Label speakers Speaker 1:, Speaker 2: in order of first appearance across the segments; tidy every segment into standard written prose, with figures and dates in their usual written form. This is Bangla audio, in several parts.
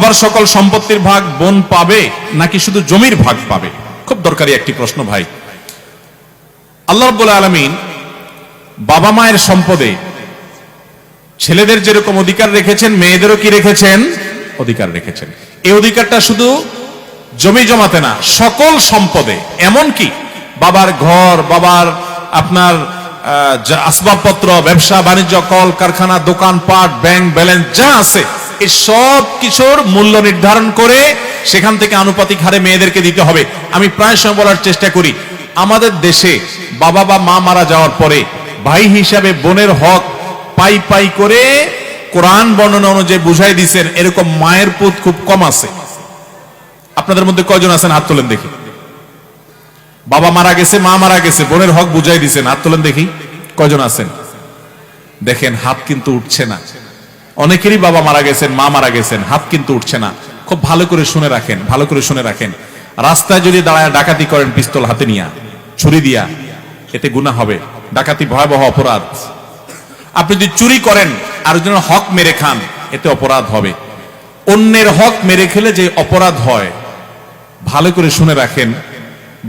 Speaker 1: বাবার সকল সম্পত্তির ভাগ বোন পাবে নাকি শুধু জমির ভাগ পাবে? খুব দরকারি একটি প্রশ্ন ভাই। আল্লাহ রাব্বুল আলামিন বাবা মায়ের সম্পদে ছেলেদের যেরকম অধিকার রেখেছেন, মেয়েদেরও কি রেখেছেন? অধিকার রেখেছেন। এই অধিকারটা শুধু জমি জমাতে না, সকল সম্পদে। এমন কি বাবার ঘর, বাবার আপনার আসবাবপত্র, ব্যবসা বাণিজ্য, কল কারখানা, দোকানপাট, ব্যাংক ব্যালেন্স যা আছে, এই সব কিছুর মূল্য নির্ধারণ করে সেখান থেকে আনুপাতিক হারে মেয়েদেরকে দিতে হবে। আমি প্রায় সময় বলার চেষ্টা করি, আমাদের দেশে বাবা বা মা মারা যাওয়ার পরে ভাই হিসাবে বোনের হক পাই পাই করে কোরআন বর্ণনা অনুযায়ী বুঝাই দিয়েছেন, এরকম মায়ের পুত খুব কম আছে। আপনাদের মধ্যে কয়জন আছেন হাত তোলেন দেখি? বাবা মারা গেছে, মা মারা গেছে, বোনের হক বুঝাই দিয়েছেন, হাত তোলেন দেখি কয়জন আছেন? দেখেন হাত কিন্তু উঠছে না। অনেকেরই বাবা মারা গেছেন, মা মারা গেছেন, হাত কিন্তু উঠছে না। খুব ভালো করে শুনে রাখেন, ভালো করে শুনে রাখেন। রাস্তায় যদি দাঁড়ায় ডাকাতি করেন পিস্তল হাতে নিয়া, ছুরি দিয়া, এতে গুনাহ হবে। ডাকাতি ভয়াবহ অপরাধ। আপনি যদি চুরি করেন আর জনের হক মেরে খান, এতে অপরাধ হবে। অন্যের হক মেরে খেলে যে অপরাধ হয়, ভালো করে শুনে রাখেন।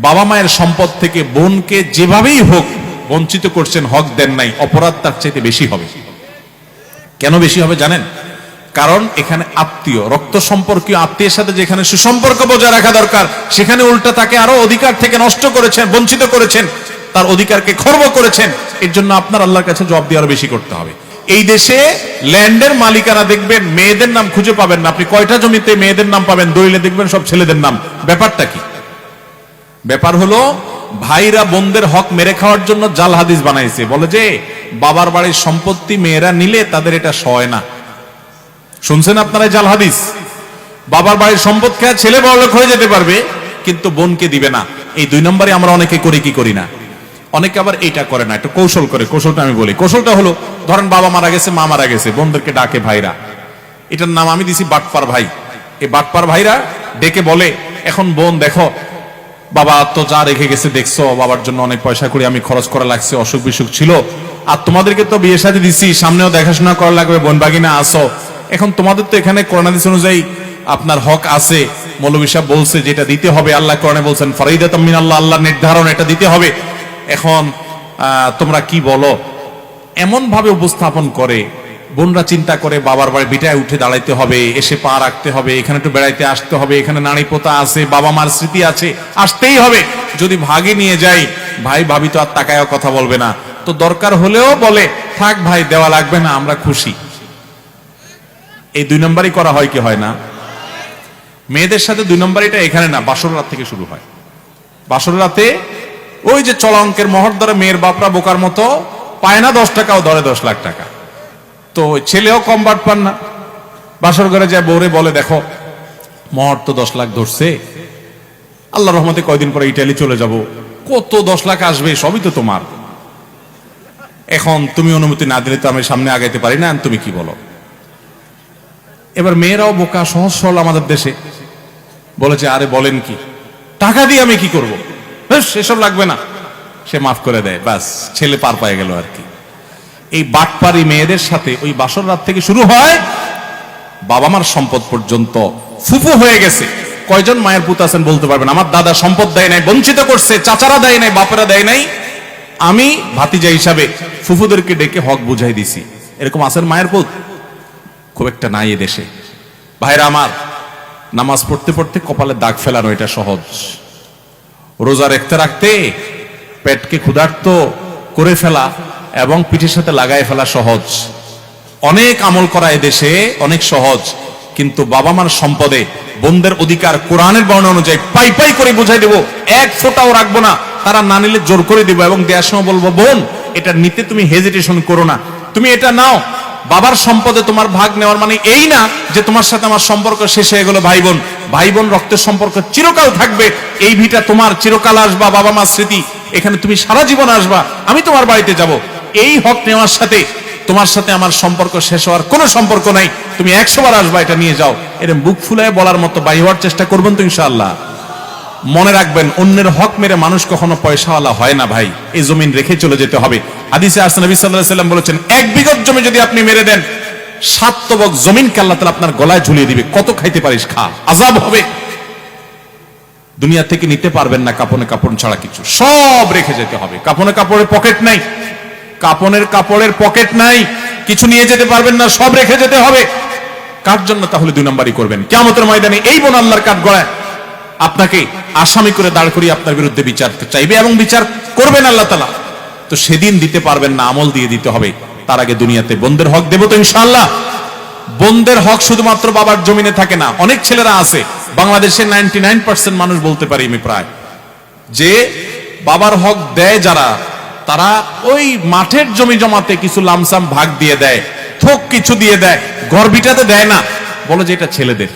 Speaker 1: বাবা মায়ের সম্পদ থেকে বোনকে যেভাবেই হোক বঞ্চিত করছেন, হক দেন নাই, অপরাধ তার চাইতে বেশি হবে। কেন বেশি হবে জানেন? কারণ এখানে আত্মীয়, রক্ত সম্পর্কীয় আত্মীয়ের সাথে যেখানে সুসম্পর্ক বজায় রাখা দরকার, সেখানে উল্টা তাকে আরো অধিকার থেকে নষ্ট করেছেন, বঞ্চিত করেছেন, তার অধিকারকে খর্ব করেছেন। এর জন্য আপনার আল্লাহর কাছে জবাব দিয়ে আরো বেশি করতে হবে। এই দেশে ল্যান্ডের মালিকানা দেখবেন মেয়েদের নাম খুঁজে পাবেন না। আপনি কয়টা জমিতে মেয়েদের নাম পাবেন? দলিলে দেখবেন সব ছেলেদের নাম। ব্যাপারটা কি? ব্যাপার হলো ভাইরা বোনদের হক মেরে খাওয়ার জন্য জাল হাদিস বানাইছে। বলে যে বাবার বাড়ির সম্পত্তি মেয়েরা নিলে তাদের এটা সয় না। শুনছেন আপনারা জাল হাদিস? বাবার বাড়ির সম্পদ খেয়ে ছেলে বড়লোক হয়ে যেতে পারবে, কিন্তু বোনকে দিবে না। এই 2 নম্বরে আমরা অনেকে করি কি করি না? অনেকে আবার এইটা করে না, একটু কৌশল করে। কৌশলটা আমি বলি। কৌশলটা হলো, ধরেন বাবা মারা গেছে, মা মারা গেছে, বোনদেরকে ডাকে ভাইরা। এটার নাম আমি দিছি বাটপার ভাই। এই বাটপার ভাইরা ডেকে বলে, এখন বোন দেখো, বাবা তো যা রেখে গেছে দেখছো, বাবার জন্য অনেক পয়সা করে আমি খরচ করা লাগছে, অসুখ বিসুখ ছিল, আর তোমাদেরকে তো বিয়ে শাদী দিছি, সামনেও দেখাশোনা করা লাগবে, বোন বাগিনা আসো। এখন তোমাদের তো এখানে কোরআন হাদিস অনুযায়ী আপনার হক আছে। মৌলভী সাহেব বলছে যেটা দিতে হবে, আল্লাহ কোরআনে বলছেন ফরিদাতাম মিনাল্লাহ, আল্লাহর নির্ধারণ, এটা দিতে হবে। এখন তোমরা কি বলো? এমন ভাবে উপস্থাপন করে, বোনরা চিন্তা করে বাবার বাড়ি বিটায় উঠে দাঁড়াইতে হবে, এসে পা রাখতে হবে, এখানে একটু বেড়াইতে আসতে হবে, এখানে নাড়ি পোতা আছে, বাবা মার স্মৃতি আছে, আসতেই হবে। যদি ভাগে নিয়ে যাই, ভাই ভাবি তো আর তাকায়ও কথা বলবে না, তো দরকার হলেও বলে থাক ভাই, দেওয়া লাগবে না, আমরা খুশি। এই 2 নম্বরই করা হয় কি হয় না? মেয়েদের সাথে 2 নম্বরইটা এখানে না, বাসর রাত থেকে শুরু হয়। বাসর রাতে ওই যে চলা অঙ্কের মোহর ধরে মেয়ের বাপরা বোকার মতো পায় না 10 টাকাও ধরে 10 লাখ টাকা। তো ছেলেও কম বাট পান না। বাসর ঘরে যায় বউরে বলে, দেখো মোহর তো 10 লাখ ধরছে, আল্লাহ রহমতে কয়দিন পরে ইটালি চলে যাব, কত 10 লাখ আসবে, সবই তো তোমার। এখন তুমি অনুমতি না দিলে তো আমি সামনে আগাইতে পারি না, তুমি কি বলো? এবার মেয়েরাও বোকা, সহজ সরল আমাদের দেশে, বলেছে আরে বলেন কি, টাকা দিয়ে আমি কি করব, সেসব লাগবে না। সে মাফ করে দেয়, বাস ছেলে পার পায়ে গেল আর কি। এই বাটপারি মেয়েদের সাথে ওই বাসর রাত থেকে শুরু হয়, বাবা মার সম্পদ পর্যন্ত। ফুফু হয়ে গেছে, কয়জন মায়ের পুত আছেন বলতে পারবেন? আমার দাদা সম্পদ দেয় নাই, বঞ্চিত করছে, চাচারা দেয় নাই, বাপেরা দেয় নাই, আমি ভাতিজা হিসাবে ফুফুদেরকে ডেকে হক বুঝাই দিছি। এরকম আছেন মায়ের পুত? খুব একটা নাই এ দেশে। ভাইরা আমার, নামাজ পড়তে পড়তে কপালে দাগ ফেলানো এটা সহজ, রোজা রাখতে রাখতে পেটকে ক্ষুধার্ত করে ফেলা এবং পিঠের সাথে লাগায় ফেলা সহজ। অনেক আমল করা এ দেশে অনেক সহজ, কিন্তু বাবা মার সম্পদে বোনদের অধিকার কোরআনের বর্ণনা অনুযায়ী পাই পাই করে বুঝাই দেব, 1 ফোঁটাও রাখবো না। তারা না নিলে জোর করে দেবো, এবং দেওয়ার সময় বলবো, বোন এটা নিতে তুমি হেজিটেশন করো না, তুমি এটা নাও। বাবার সম্পদে তোমার ভাগ নেওয়ার মানে এই না যে তোমার সাথে আমার সম্পর্ক শেষ হয়ে গেল। ভাই বোন, ভাই বোন রক্তের সম্পর্ক চিরকাল থাকবে। এই ভিটা তোমার, চিরকাল আসবা, বাবা মার স্মৃতি, এখানে তুমি সারা জীবন আসবা, আমি তোমার বাড়িতে যাব। এই হক নেওয়ার সাথে তোমার সাথে আমার সম্পর্ক শেষ হওয়ার কোনো সম্পর্ক নাই, তুমি 100 বার আসবা, এটা নিয়ে যাও। এরকম বুক ফুলায় বলার মতো বাই হওয়ার চেষ্টা করবেন তো ইনশাআল্লাহ। মনে রাখবেন, অন্যের হক মেরে মানুষ কখনো পয়সাওয়ালা হয় না ভাই। এই জমিন রেখে চলে যেতে হবে। হাদিসে আসছে নবী সাল্লাল্লাহু আলাইহি ওয়াসাল্লাম বলেছেন, 1 বিঘত জমি যদি আপনি মেরে দেন, 7 তবক জমিনকে আল্লাহ তাআলা আপনার গলায় ঝুলিয়ে দিবে, কত খাইতে পারিস খা, আযাব হবে। দুনিয়া থেকে নিতে পারবেন না কাপনে কাপড় ছাড়া কিছু, সব রেখে যেতে হবে। কাপনে কাপড়ের পকেট নাই, কাপনের কাপড়ের পকেট নাই, কিছু নিয়ে যেতে পারবেন না, সব রেখে যেতে হবে। কার জন্য তাহলে 2 নম্বরই করবেন? কিয়ামতের ময়দানে এই বোন আল্লাহর কাঠ গড়ায় আপনাকে আসামি করে দাঁড় করিয়ে আপনার বিরুদ্ধে বিচার চাইবে এবং বিচার করবেন আল্লাহ তাআলা। তো সেদিন দিতে পারবেন না, আমল দিয়ে দিতে হবে। তার আগে দুনিয়াতে বোনদের হক দেব তো ইনশাআল্লাহ। বোনদের হক শুধুমাত্র বাবার জমিনে থাকে না, অনেক ছেলেরা আছে বাংলাদেশের 99% মানুষ বলতে পারি আমি প্রায়, যে বাবার হক দেয় যারা, তারা ওই মাঠের জমি জমাতে কিছু লামসাম ভাগ দিয়ে দেয়, থোক কিছু দিয়ে দেয়, ঘর ভিটাতে দেয় না, বলে যে এটা ছেলেদের।